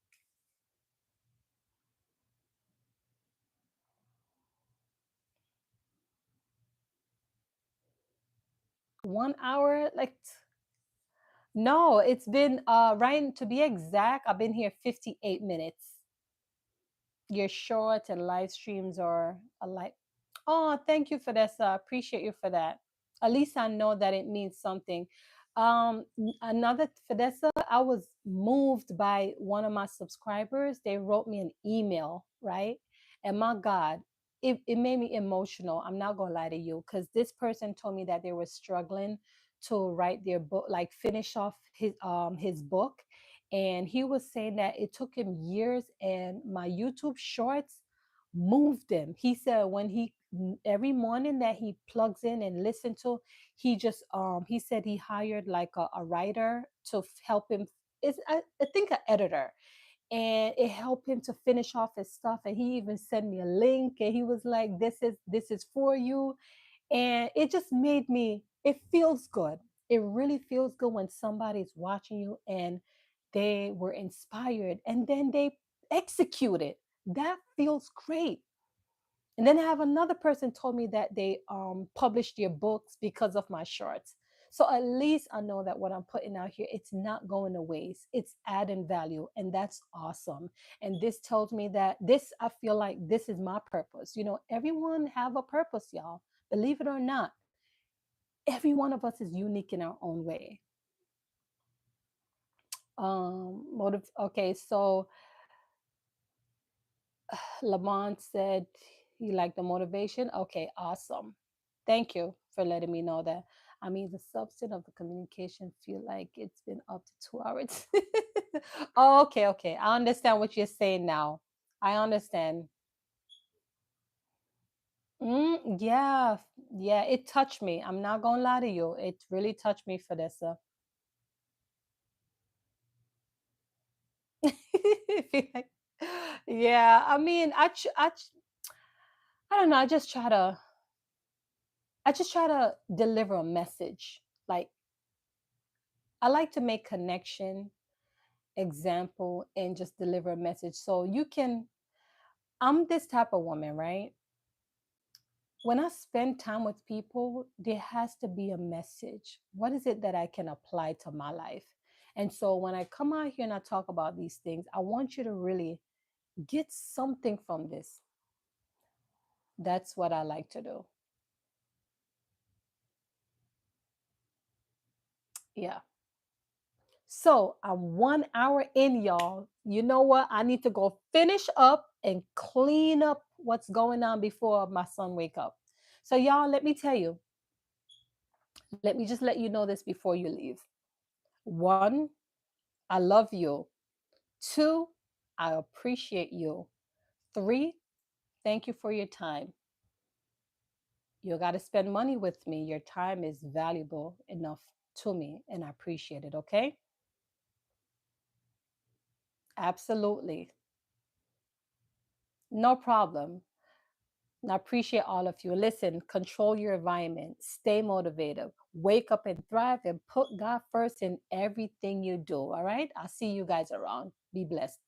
1 hour, like no, it's been Ryan, to be exact, I've been here 58 minutes. Your short and live streams are alike. Oh, thank you for this. I appreciate you for that. At least I know that it means something. Another Fidessa, I was moved by one of my subscribers. They wrote me an email, right? And my God, it made me emotional. I'm not gonna lie to you, because this person told me that they were struggling to write their book, like finish off his book. And he was saying that it took him years, and my YouTube shorts moved him. He said when he every morning that he plugs in and listen to, he said he hired like a writer to help him. I think an editor, and it helped him to finish off his stuff. And he even sent me a link, and he was like, this is for you. And it just made me, it feels good. It really feels good when somebody's watching you and they were inspired and then they execute it. That feels great. And then I have another person told me that they published their books because of my shorts. So at least I know that what I'm putting out here, it's not going to waste. It's adding value, and that's awesome. And this tells me that this, I feel like this is my purpose. Everyone have a purpose, y'all. Believe it or not, every one of us is unique in our own way. Motive. Okay, so Lamont said he liked the motivation. Okay, awesome. Thank you for letting me know that. I mean, the substance of the communication feel like it's been up to 2 hours. Oh, okay, okay. I understand what you're saying now. I understand. Yeah, yeah. It touched me. I'm not gonna lie to you. It really touched me for this. Yeah. I mean, I don't know. I just try to deliver a message. Like, I like to make connection, example, and just deliver a message. So I'm this type of woman, right? When I spend time with people, there has to be a message. What is it that I can apply to my life? And so when I come out here and I talk about these things, I want you to really get something from this. That's what I like to do. Yeah. So I'm 1 hour in, y'all. You know what? I need to go finish up and clean up what's going on before my son wake up. So y'all, let me tell you, let me just let you know this before you leave. One, I love you. Two, I appreciate you. Three, thank you for your time. You got to spend money with me. Your time is valuable enough to me, and I appreciate it. Okay? Absolutely. No problem. And I appreciate all of you. Listen, control your environment, stay motivated, wake up and thrive, and put God first in everything you do. All right? I'll see you guys around. Be blessed.